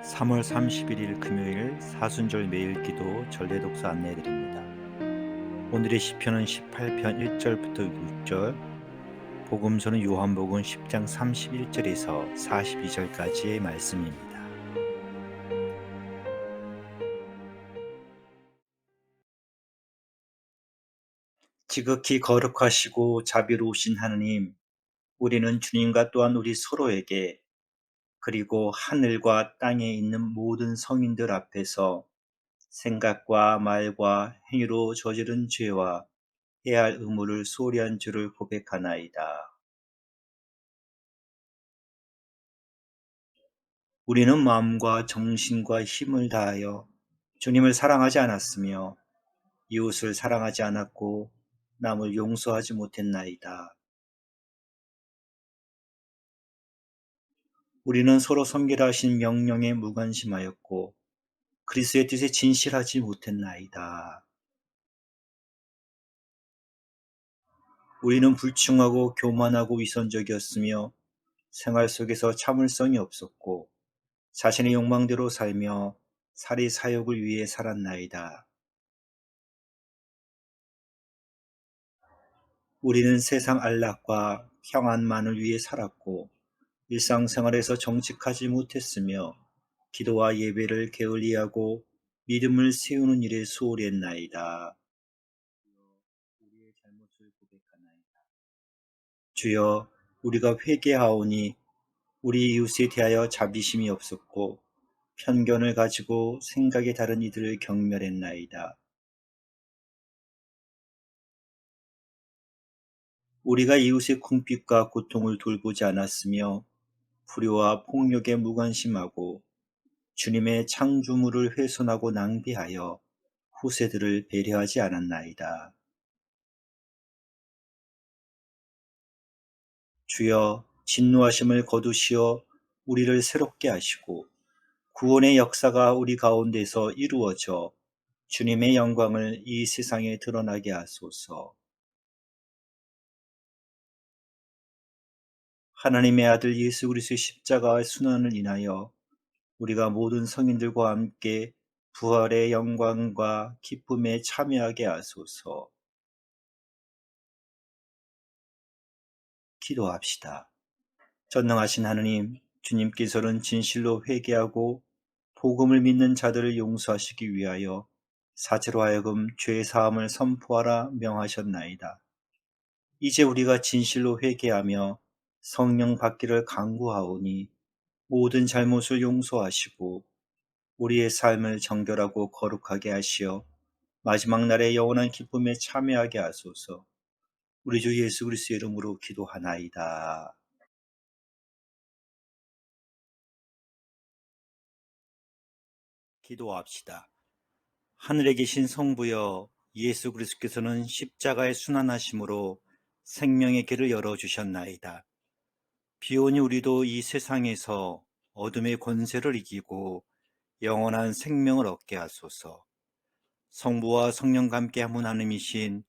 3월 31일 금요일 사순절 매일기도 전례독서 안내해드립니다. 오늘의 시편은 18편 1절부터 6절, 복음서는 요한복음 10장 31절에서 42절까지의 말씀입니다. 지극히 거룩하시고 자비로우신 하느님, 우리는 주님과 또한 우리 서로에게 그리고 하늘과 땅에 있는 모든 성인들 앞에서 생각과 말과 행위로 저지른 죄와 해야 할 의무를 소홀히 한 줄을 고백하나이다. 우리는 마음과 정신과 힘을 다하여 주님을 사랑하지 않았으며 이웃을 사랑하지 않았고 남을 용서하지 못했나이다. 우리는 서로 섬기라 하신 명령에 무관심하였고 그리스도의 뜻에 진실하지 못했나이다. 우리는 불충하고 교만하고 위선적이었으며 생활 속에서 참을성이 없었고 자신의 욕망대로 살며 사리 사욕을 위해 살았나이다. 우리는 세상 안락과 평안만을 위해 살았고 일상생활에서 정직하지 못했으며 기도와 예배를 게을리하고 믿음을 세우는 일에 소홀히 했나이다. 우리의 잘못을 고백하나이다. 주여, 우리가 회개하오니 우리 이웃에 대하여 자비심이 없었고 편견을 가지고 생각이 다른 이들을 경멸했나이다. 우리가 이웃의 궁핍과 고통을 돌보지 않았으며 불효와 폭력에 무관심하고 주님의 창조물을 훼손하고 낭비하여 후세들을 배려하지 않았나이다. 주여, 진노하심을 거두시어 우리를 새롭게 하시고 구원의 역사가 우리 가운데서 이루어져 주님의 영광을 이 세상에 드러나게 하소서. 하나님의 아들 예수 그리스도의 십자가의 순환을 인하여 우리가 모든 성인들과 함께 부활의 영광과 기쁨에 참여하게 하소서. 기도합시다. 전능하신 하느님, 주님께서는 진실로 회개하고 복음을 믿는 자들을 용서하시기 위하여 사제로 하여금 죄 사함을 선포하라 명하셨나이다. 이제 우리가 진실로 회개하며 성령 받기를 간구하오니 모든 잘못을 용서하시고 우리의 삶을 정결하고 거룩하게 하시어 마지막 날의 영원한 기쁨에 참여하게 하소서. 우리 주 예수 그리스도의 이름으로 기도하나이다. 기도합시다. 하늘에 계신 성부여, 예수 그리스도께서는 십자가의 순환하심으로 생명의 길을 열어주셨나이다. 비오니 우리도 이 세상에서 어둠의 권세를 이기고 영원한 생명을 얻게 하소서. 성부와 성령과 함께 한 분 하나님이신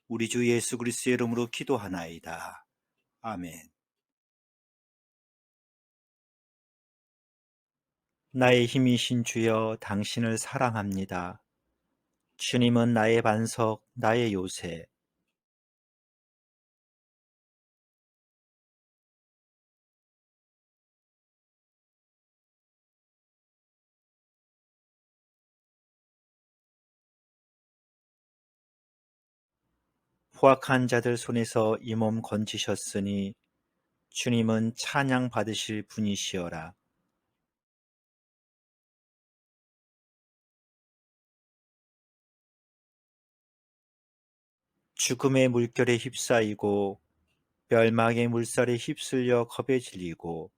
우리 주 예수 그리스도의 이름으로 기도하나이다. 아멘. 나의 힘이신 주여, 당신을 사랑합니다. 주님은 나의 반석, 나의 요새. 포악한 자들 손에서 이 몸 건지셨으니 주님은 찬양 받으실 분이시여라. 죽음의 물결에 휩싸이고 멸망의 물살에 휩쓸려 겁에 질리고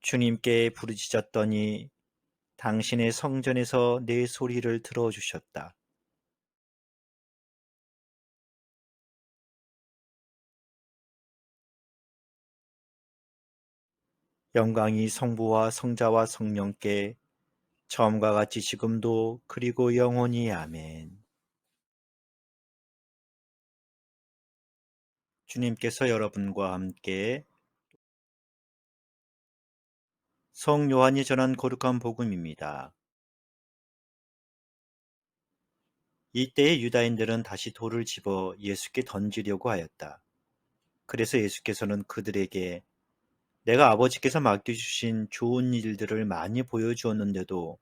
주님께 부르짖었더니 당신의 성전에서 내 소리를 들어주셨다. 영광이 성부와 성자와 성령께 처음과 같이 지금도 그리고 영원히 아멘. 주님께서 여러분과 함께 성 요한이 전한 거룩한 복음입니다. 이때에 유다인들은 다시 돌을 집어 예수께 던지려고 하였다. 그래서 예수께서는 그들에게 내가 아버지께서 맡겨주신 좋은 일들을 많이 보여주었는데도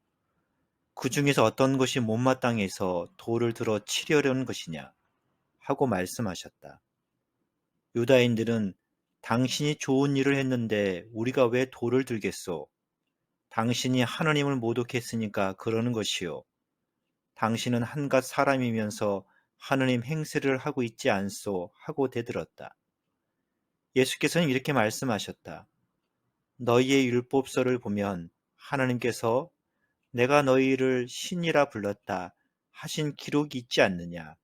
그 중에서 어떤 것이 못마땅해서 돌을 들어 치려는 것이냐 하고 말씀하셨다. 유다인들은 당신이 좋은 일을 했는데 우리가 왜 돌을 들겠소? 당신이 하나님을 모독했으니까 그러는 것이요. 당신은 한갓 사람이면서 하느님 행세를 하고 있지 않소? 하고 대들었다. 예수께서는 이렇게 말씀하셨다. 너희의 율법서를 보면 하나님께서 내가 너희를 신이라 불렀다 하신 기록이 있지 않느냐.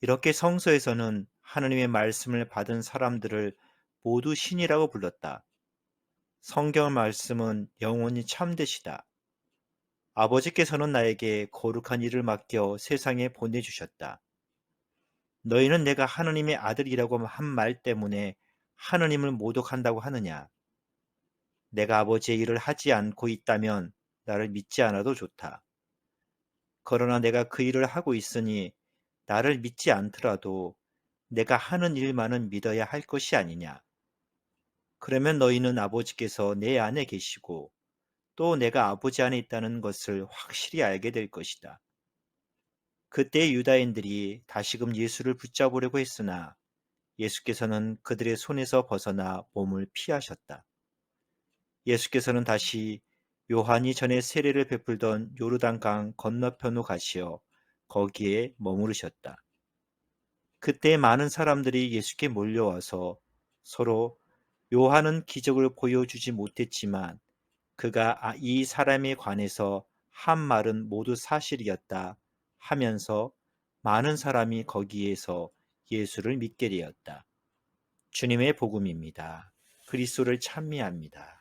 이렇게 성서에서는 하나님의 말씀을 받은 사람들을 모두 신이라고 불렀다. 성경 말씀은 영원히 참되시다. 아버지께서는 나에게 거룩한 일을 맡겨 세상에 보내주셨다. 너희는 내가 하느님의 아들이라고 한 말 때문에 하느님을 모독한다고 하느냐? 내가 아버지의 일을 하지 않고 있다면 나를 믿지 않아도 좋다. 그러나 내가 그 일을 하고 있으니 나를 믿지 않더라도 내가 하는 일만은 믿어야 할 것이 아니냐. 그러면 너희는 아버지께서 내 안에 계시고 또 내가 아버지 안에 있다는 것을 확실히 알게 될 것이다. 그때 유다인들이 다시금 예수를 붙잡으려고 했으나 예수께서는 그들의 손에서 벗어나 몸을 피하셨다. 예수께서는 다시 요한이 전에 세례를 베풀던 요르단강 건너편으로 가시어 거기에 머무르셨다. 그때 많은 사람들이 예수께 몰려와서 서로 요한은 기적을 보여주지 못했지만 그가 이 사람에 관해서 한 말은 모두 사실이었다 하면서 많은 사람이 거기에서 예수를 믿게 되었다. 주님의 복음입니다. 그리스도를 찬미합니다.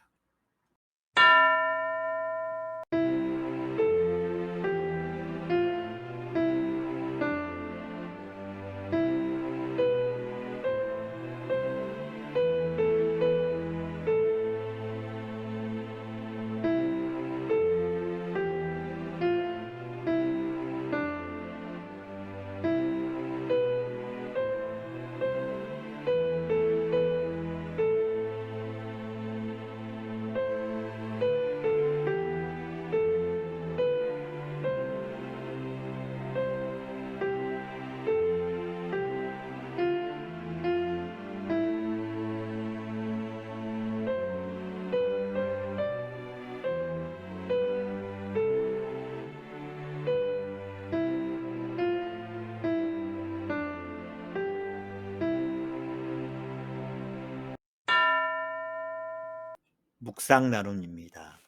묵상 나눔입니다.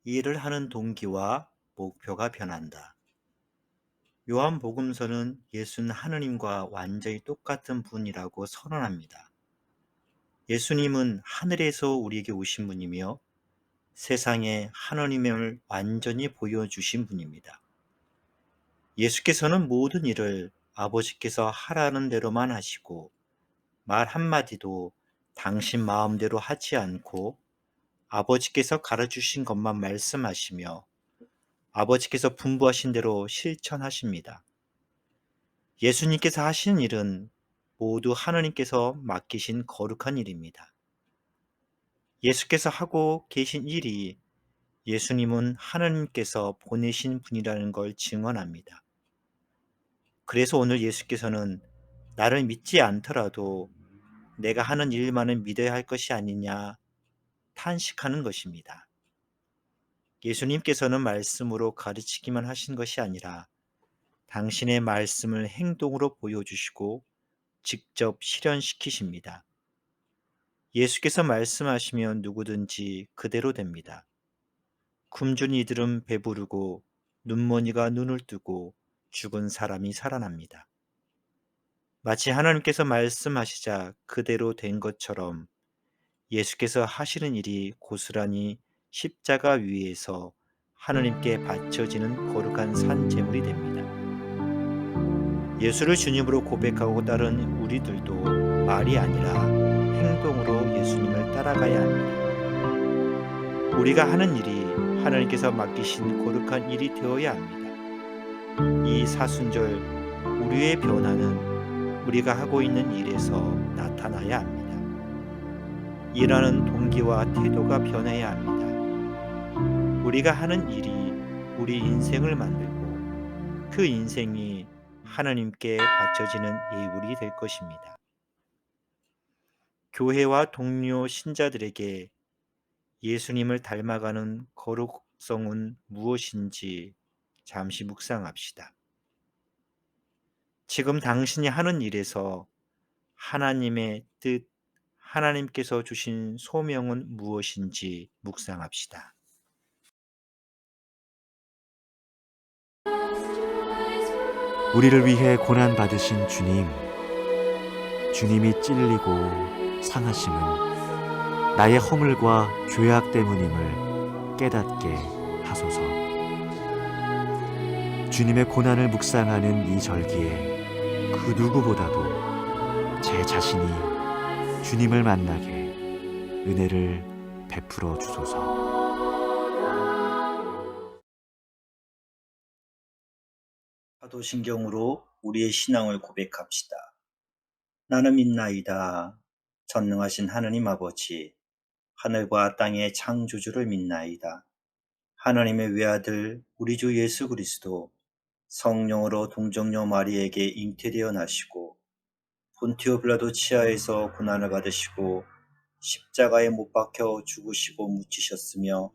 일을 하는 동기와 목표가 변한다. 요한복음서는 예수는 하느님과 완전히 똑같은 분이라고 선언합니다. 예수님은 하늘에서 우리에게 오신 분이며 세상에 하느님을 완전히 보여주신 분입니다. 예수께서는 모든 일을 아버지께서 하라는 대로만 하시고 말 한마디도 당신 마음대로 하지 않고 아버지께서 가르치신 것만 말씀하시며 아버지께서 분부하신 대로 실천하십니다. 예수님께서 하신 일은 모두 하느님께서 맡기신 거룩한 일입니다. 예수께서 하고 계신 일이 예수님은 하느님께서 보내신 분이라는 걸 증언합니다. 그래서 오늘 예수께서는 나를 믿지 않더라도 내가 하는 일만은 믿어야 할 것이 아니냐 탄식하는 것입니다. 예수님께서는 말씀으로 가르치기만 하신 것이 아니라 당신의 말씀을 행동으로 보여주시고 직접 실현시키십니다. 예수께서 말씀하시면 누구든지 그대로 됩니다. 굶준 이들은 배부르고 눈먼이가 눈을 뜨고 죽은 사람이 살아납니다. 마치 하나님께서 말씀하시자 그대로 된 것처럼 예수께서 하시는 일이 고스란히 십자가 위에서 하느님께 바쳐지는 거룩한 산 제물이 됩니다. 예수를 주님으로 고백하고 따른 우리들도 말이 아니라 행동으로 예수님을 따라가야 합니다. 우리가 하는 일이 하나님께서 맡기신 거룩한 일이 되어야 합니다. 이 사순절 우리의 변화는 우리가 하고 있는 일에서 나타나야 합니다. 일하는 동기와 태도가 변해야 합니다. 우리가 하는 일이 우리 인생을 만들고 그 인생이 하나님께 바쳐지는 예물이 될 것입니다. 교회와 동료 신자들에게 예수님을 닮아가는 거룩성은 무엇인지 잠시 묵상합시다. 지금 당신이 하는 일에서 하나님의 뜻, 하나님께서 주신 소명은 무엇인지 묵상합시다. 우리를 위해 고난 받으신 주님, 주님이 찔리고 상하심은 나의 허물과 죄악 때문임을 깨닫게 하소서. 주님의 고난을 묵상하는 이 절기에 그 누구보다도 제 자신이 주님을 만나게 은혜를 베풀어 주소서. 사도신경으로 우리의 신앙을 고백합시다. 나는 믿나이다. 전능하신 하느님 아버지, 하늘과 땅의 창조주를 믿나이다. 하나님의 외아들 우리 주 예수 그리스도 성령으로 동정녀 마리에게 잉태되어 나시고 본티오 빌라도 치하에서 고난을 받으시고 십자가에 못 박혀 죽으시고 묻히셨으며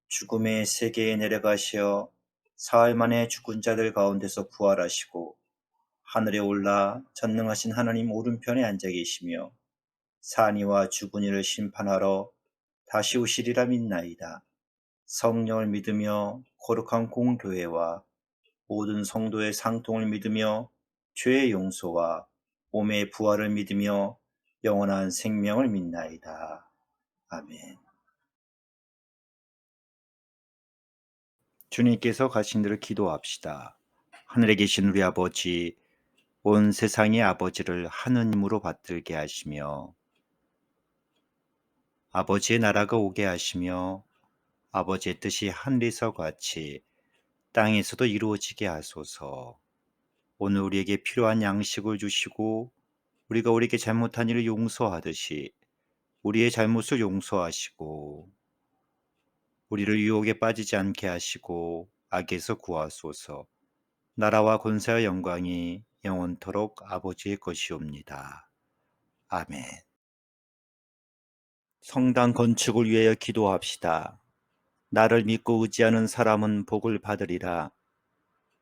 죽음의 세계에 내려가시어 사흘 만에 죽은 자들 가운데서 부활하시고 하늘에 올라 전능하신 하나님 오른편에 앉아 계시며 산이와 죽은 이를 심판하러 다시 오시리라 믿나이다. 성령을 믿으며 거룩한 공교회와 모든 성도의 상통을 믿으며 죄의 용서와 몸의 부활을 믿으며 영원한 생명을 믿나이다. 아멘. 주님께서 가신 대로 기도합시다. 하늘에 계신 우리 아버지, 온 세상의 아버지를 하느님으로 받들게 하시며 아버지의 나라가 오게 하시며 아버지의 뜻이 하늘에서 같이 땅에서도 이루어지게 하소서. 오늘 우리에게 필요한 양식을 주시고 우리가 우리에게 잘못한 일을 용서하듯이 우리의 잘못을 용서하시고 우리를 유혹에 빠지지 않게 하시고 악에서 구하소서. 나라와 권세와 영광이 영원토록 아버지의 것이옵니다. 아멘. 성당 건축을 위하여 기도합시다. 나를 믿고 의지하는 사람은 복을 받으리라.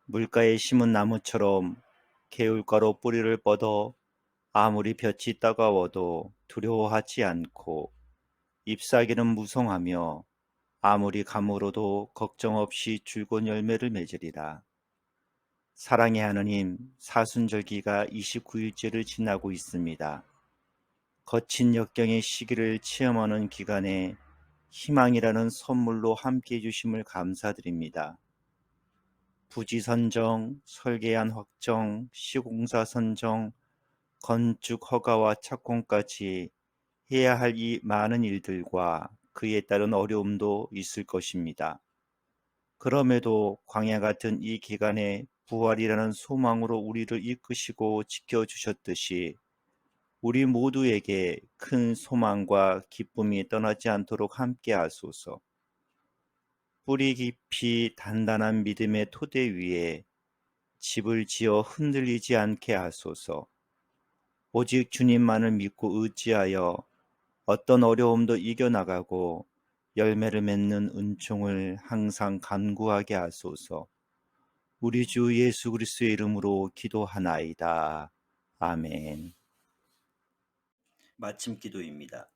물가에 심은 나무처럼 개울가로 뿌리를 뻗어 아무리 볕이 따가워도 두려워하지 않고 잎사귀는 무성하며 아무리 가물어도 걱정 없이 줄곧 열매를 맺으리라. 사랑의 하느님, 사순절기가 29일째를 지나고 있습니다. 거친 역경의 시기를 체험하는 기간에 희망이라는 선물로 함께해 주심을 감사드립니다. 부지 선정, 설계안 확정, 시공사 선정, 건축 허가와 착공까지 해야 할 이 많은 일들과 그에 따른 어려움도 있을 것입니다. 그럼에도 광야 같은 이 기간에 부활이라는 소망으로 우리를 이끄시고 지켜주셨듯이 우리 모두에게 큰 소망과 기쁨이 떠나지 않도록 함께 하소서. 뿌리 깊이 단단한 믿음의 토대 위에 집을 지어 흔들리지 않게 하소서. 오직 주님만을 믿고 의지하여 어떤 어려움도 이겨나가고 열매를 맺는 은총을 항상 간구하게 하소서. 우리 주 예수 그리스도의 이름으로 기도하나이다. 아멘. 마침 기도입니다.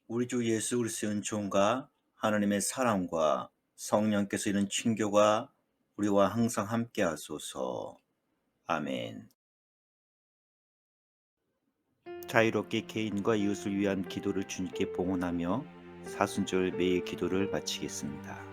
우리 주 예수 그리스도의 은총과 하나님의 사랑과 성령께서 이룬 친교가 우리와 항상 함께 하소서. 아멘. 자유롭게 개인과 이웃을 위한 기도를 주님께 봉헌하며 사순절 매일 기도를 마치겠습니다.